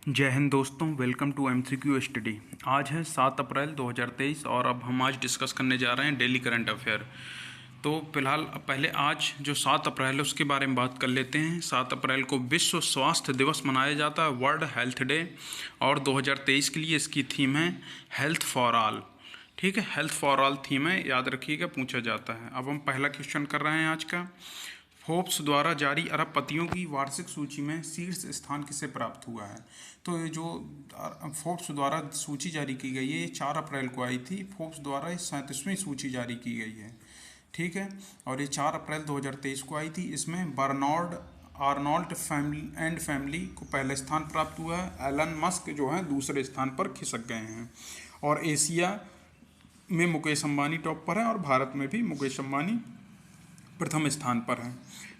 जय हिंद दोस्तों, welcome to MCQ study. आज है 7 अप्रैल 2023 और अब हम आज डिस्कस करने जा रहे हैं डेली करंट अफेयर। तो फिलहाल पहले आज जो 7 अप्रैल है उसके बारे में बात कर लेते हैं। 7 अप्रैल को विश्व स्वास्थ्य दिवस मनाया जाता है, वर्ल्ड हेल्थ डे, और 2023 के लिए इसकी थीम है हेल्थ फॉर ऑल। ठीक है, हेल्थ फॉर ऑल थीम है, याद रखिएगा, पूछा जाता है। अब हम पहला क्वेश्चन कर रहे हैं आज का। फोर्ब्स द्वारा जारी अरबपतियों की वार्षिक सूची में शीर्ष स्थान किसे प्राप्त हुआ है? तो ये जो फोर्ब्स द्वारा सूची जारी की गई है ये 4 अप्रैल को आई थी। फोर्ब्स द्वारा 37वीं सूची जारी की गई है, ठीक है, और ये 4 अप्रैल 2023 को आई थी। इसमें बर्नार्ड आर्नोल्ट फैमिली को पहला स्थान प्राप्त हुआ है। एलन मस्क जो है दूसरे स्थान पर खिसक गए हैं। और एशिया में मुकेश अंबानी टॉप पर है और भारत में भी मुकेश अंबानी प्रथम स्थान पर है।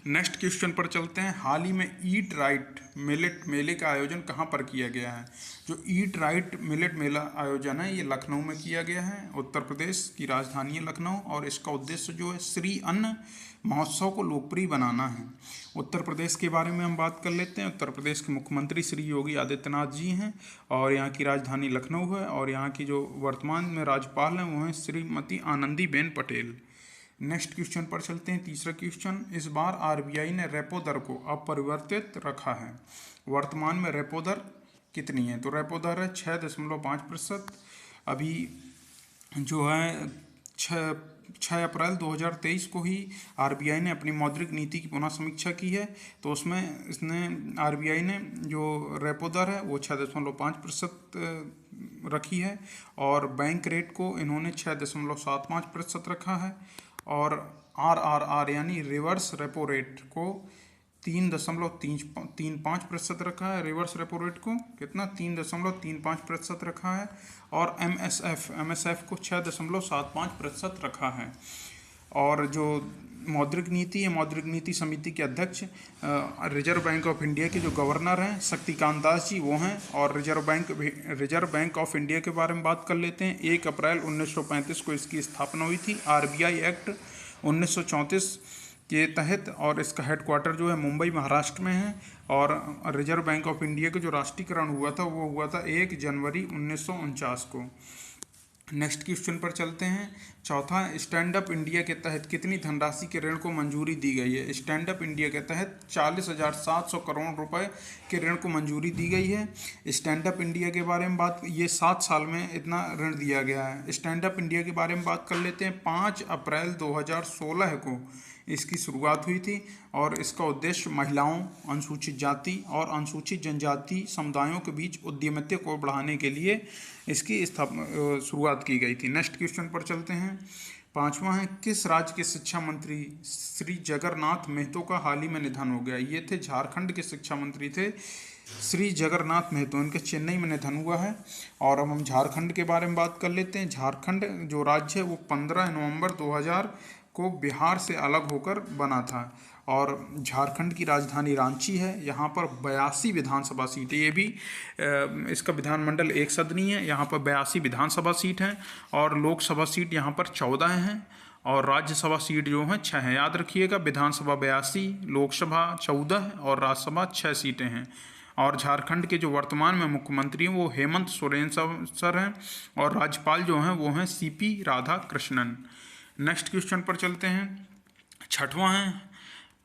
नेक्स्ट क्वेश्चन पर चलते हैं। हाल ही में ईट राइट मिलेट मेले का आयोजन कहाँ पर किया गया है? जो ईट राइट मिलेट मेला आयोजन है ये लखनऊ में किया गया है। उत्तर प्रदेश की राजधानी है लखनऊ और इसका उद्देश्य जो है श्री अन्न महोत्सव को लोकप्रिय बनाना है। उत्तर प्रदेश के बारे में हम बात कर लेते हैं। उत्तर प्रदेश के मुख्यमंत्री श्री योगी आदित्यनाथ जी हैं और यहाँ की राजधानी लखनऊ है और यहाँ की जो वर्तमान में राज्यपाल हैं वो हैं श्रीमती आनंदीबेन पटेल। नेक्स्ट क्वेश्चन पर चलते हैं। तीसरा क्वेश्चन, इस बार आरबीआई ने रेपो दर को अपरिवर्तित रखा है। वर्तमान में रेपो दर कितनी है? तो रेपो दर है 6.5%। अभी जो है 6 अप्रैल 2023 को ही आरबीआई ने अपनी मौद्रिक नीति की पुनः समीक्षा की है। तो उसमें इसने आरबीआई ने जो रेपो दर है वो 6.5% रखी है और बैंक रेट को इन्होंने 6.75% रखा है और आरआरआर यानी रिवर्स रेपो रेट को 3.35% रखा है। रिवर्स रेपो रेट को कितना 3.35% रखा है और एमएसएफ को 6.75% रखा है। और जो मौद्रिक नीति है, मौद्रिक नीति समिति के अध्यक्ष रिजर्व बैंक ऑफ इंडिया के जो गवर्नर हैं शक्तिकांत दास जी वो हैं। और रिजर्व बैंक ऑफ इंडिया के बारे में बात कर लेते हैं। 1 अप्रैल 1935 को इसकी स्थापना हुई थी आरबीआई एक्ट 1934 के तहत और इसका हेडक्वार्टर जो है मुंबई महाराष्ट्र में है। और रिजर्व बैंक ऑफ इंडिया का जो राष्ट्रीयकरण हुआ था वो हुआ था 1 जनवरी 1949 को। नेक्स्ट क्वेश्चन पर चलते हैं। चौथा, स्टैंड अप इंडिया के तहत कितनी धनराशि के ऋण को मंजूरी दी गई है? स्टैंड अप इंडिया के तहत 40,700 करोड़ रुपए के ऋण को मंजूरी दी गई है। स्टैंड अप इंडिया के बारे में बात, ये 7 साल में इतना ऋण दिया गया है। स्टैंड अप इंडिया के बारे में बात कर लेते हैं। 5 अप्रैल 2016 को इसकी शुरुआत हुई थी और इसका उद्देश्य महिलाओं, अनुसूचित जाति और अनुसूचित जनजाति समुदायों के बीच उद्यमिता को बढ़ाने के लिए इसकी शुरुआत की गई थी। नेक्स्ट क्वेश्चन पर चलते हैं। 5वां है, किस राज्य के शिक्षा मंत्री श्री जगन्नाथ महतो का हाल ही में निधन हो गया? ये थे झारखंड के शिक्षा मंत्री थे श्री जगन्नाथ महतो, इनके चेन्नई में निधन हुआ है। और अब हम झारखंड के बारे में बात कर लेते हैं। झारखंड जो राज्य है वो 15 नवंबर 2000 को बिहार से अलग होकर बना था और झारखंड की राजधानी रांची है। यहाँ पर 82 विधानसभा सीटें, ये भी इसका विधानमंडल एक सदनीय है। यहाँ पर 82 विधानसभा सीट हैं और लोकसभा सीट यहाँ पर 14 हैं और राज्यसभा सीट जो हैं 6 हैं। याद रखिएगा, विधानसभा 82, लोकसभा 14 और राज्यसभा 6 सीटें हैं। और झारखंड के जो वर्तमान में मुख्यमंत्री हैं वो हेमंत सोरेन सर हैं और राज्यपाल जो हैं वो हैं सीपी राधाकृष्णन। नेक्स्ट क्वेश्चन पर चलते हैं। 6वां है,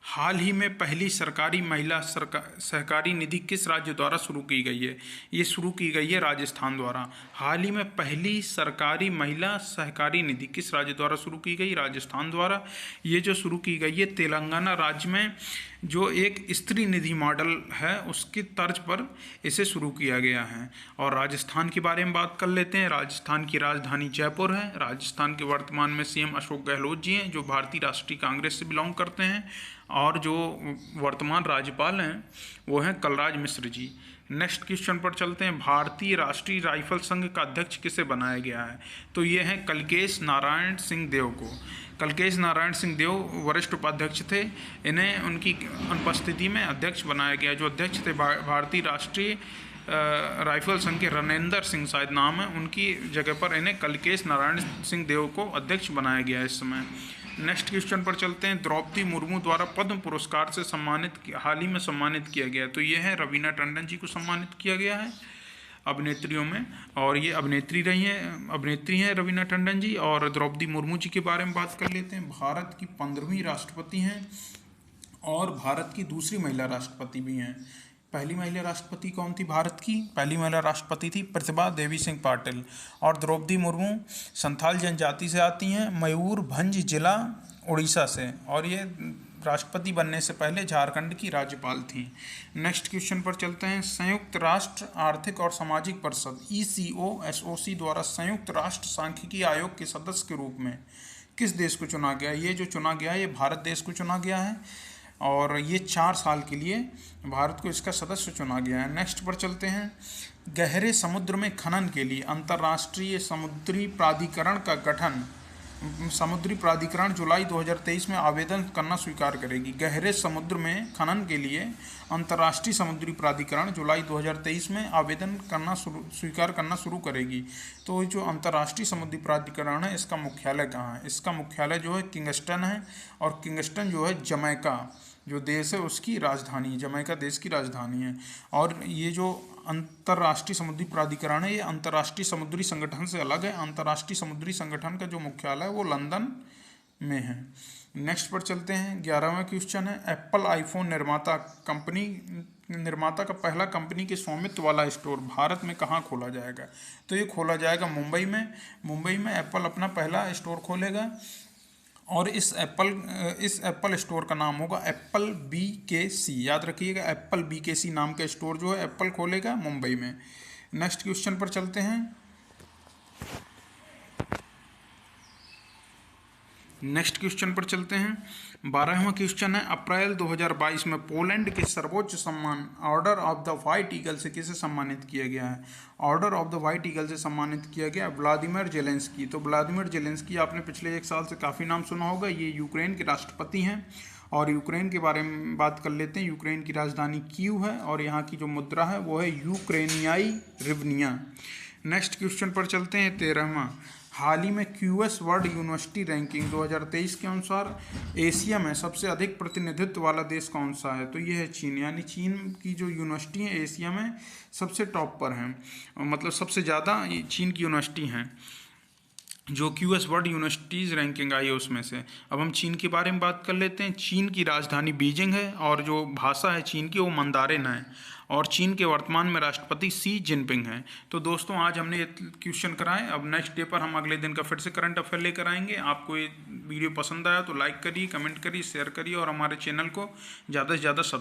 हाल ही में पहली सरकारी महिला सहकारी निधि किस राज्य द्वारा शुरू की गई है? ये शुरू की गई है राजस्थान द्वारा। हाल ही में पहली सरकारी महिला सहकारी निधि किस राज्य द्वारा शुरू की गई? राजस्थान द्वारा। ये जो शुरू की गई है तेलंगाना राज्य में जो एक स्त्री निधि मॉडल है उसकी तर्ज पर इसे शुरू किया गया है। और राजस्थान के बारे में बात कर लेते हैं। राजस्थान की राजधानी जयपुर है। राजस्थान के वर्तमान में सीएम अशोक गहलोत जी हैं जो भारतीय राष्ट्रीय कांग्रेस से बिलोंग करते हैं और जो वर्तमान राज्यपाल हैं वो हैं कलराज मिश्र जी। नेक्स्ट क्वेश्चन पर चलते हैं। भारतीय राष्ट्रीय राइफल संघ का अध्यक्ष किसे बनाया गया है? तो ये हैं कलकेश नारायण सिंह देव को। कलकेश नारायण सिंह देव वरिष्ठ उपाध्यक्ष थे, इन्हें उनकी अनुपस्थिति में अध्यक्ष बनाया गया। जो अध्यक्ष थे भारतीय राष्ट्रीय राइफल संघ के रणेंद्र सिंह शायद नाम है, उनकी जगह पर इन्हें कलकेश नारायण सिंह देव को अध्यक्ष बनाया गया है इस समय। नेक्स्ट क्वेश्चन पर चलते हैं। द्रौपदी मुर्मू द्वारा पद्म पुरस्कार से हाल ही में सम्मानित किया गया, तो ये है रवीना टंडन जी को सम्मानित किया गया है अभिनेत्रियों में, और ये अभिनेत्री हैं रवीना टंडन जी। और द्रौपदी मुर्मू जी के बारे में बात कर लेते हैं। भारत की 15वीं राष्ट्रपति हैं और भारत की दूसरी महिला राष्ट्रपति भी हैं। पहली महिला राष्ट्रपति कौन थी भारत की? पहली महिला राष्ट्रपति थी प्रतिभा देवी सिंह पाटिल। और द्रौपदी मुर्मू संथाल जनजाति से आती हैं, मयूरभंज जिला उड़ीसा से, और ये राष्ट्रपति बनने से पहले झारखंड की राज्यपाल थी। नेक्स्ट क्वेश्चन पर चलते हैं। संयुक्त राष्ट्र आर्थिक और सामाजिक परिषद ECOSOC द्वारा संयुक्त राष्ट्र सांख्यिकी आयोग के सदस्य के रूप में किस देश को चुना गया? ये जो चुना गया है ये भारत देश को चुना गया है, और ये 4 साल के लिए भारत को इसका सदस्य चुना गया है। नेक्स्ट पर चलते हैं। गहरे समुद्र में खनन के लिए अंतर्राष्ट्रीय समुद्री प्राधिकरण का गठन, समुद्री प्राधिकरण जुलाई 2023 में आवेदन करना स्वीकार करेगी। गहरे समुद्र में खनन के लिए अंतर्राष्ट्रीय समुद्री प्राधिकरण जुलाई 2023 में आवेदन स्वीकार करना शुरू करेगी। तो जो अंतर्राष्ट्रीय समुद्री प्राधिकरण है इसका मुख्यालय कहाँ है? इसका मुख्यालय जो है किंगस्टन है, और किंगस्टन जो है जमैका जो देश है उसकी राजधानी, जमैका देश की राजधानी है। और ये जो अंतर्राष्ट्रीय समुद्री प्राधिकरण है ये अंतर्राष्ट्रीय समुद्री संगठन से अलग है। अंतर्राष्ट्रीय समुद्री संगठन का जो मुख्यालय है वो लंदन में है। नेक्स्ट पर चलते हैं। 11वां क्वेश्चन है। एप्पल आईफोन निर्माता का पहला कंपनी के स्वामित्व वाला स्टोर भारत में कहाँ खोला जाएगा? तो ये खोला जाएगा मुंबई में एप्पल अपना पहला स्टोर खोलेगा, और इस एप्पल स्टोर का नाम होगा एप्पल BKC। याद रखिएगा, एप्पल BKC नाम का स्टोर जो है एप्पल खोलेगा मुंबई में। नेक्स्ट क्वेश्चन पर चलते हैं। नेक्स्ट क्वेश्चन पर चलते हैं। 12वां क्वेश्चन है। अप्रैल 2022 में पोलैंड के सर्वोच्च सम्मान order of the white eagle से किसे सम्मानित किया गया है? Order of the white eagle से सम्मानित किया गया व्लादिमीर जेलेंस्की। तो व्लादिमीर जेलेंस्की आपने पिछले 1 साल से काफ़ी नाम सुना होगा। ये यूक्रेन के राष्ट्रपति हैं, और यूक्रेन के बारे में बात कर लेते हैं। यूक्रेन की राजधानी कीव है, और यहाँ की जो मुद्रा है वो है यूक्रेनियाई रिवनिया। नेक्स्ट क्वेश्चन पर चलते हैं। 13वां। हाल ही में QS वर्ल्ड यूनिवर्सिटी रैंकिंग 2023 के अनुसार एशिया में सबसे अधिक प्रतिनिधित्व वाला देश कौन सा है? तो ये है चीन। यानी चीन की जो यूनिवर्सिटी है एशिया में सबसे टॉप पर हैं, मतलब सबसे ज़्यादा चीन की यूनिवर्सिटी हैं जो QS वर्ल्ड यूनिवर्सिटीज़ रैंकिंग आई है उसमें से। अब हम चीन के बारे में बात कर लेते हैं। चीन की राजधानी बीजिंग है, और जो भाषा है चीन की वो मंदारिन है, और चीन के वर्तमान में राष्ट्रपति शी जिनपिंग हैं। तो दोस्तों आज हमने ये क्वेश्चन कराए। अब नेक्स्ट डे पर हम अगले दिन का फिर से करंट अफेयर लेकर आएंगे। आपको ये वीडियो पसंद आया तो लाइक करिए, कमेंट करिए, शेयर करिए, और हमारे चैनल को ज़्यादा से ज़्यादा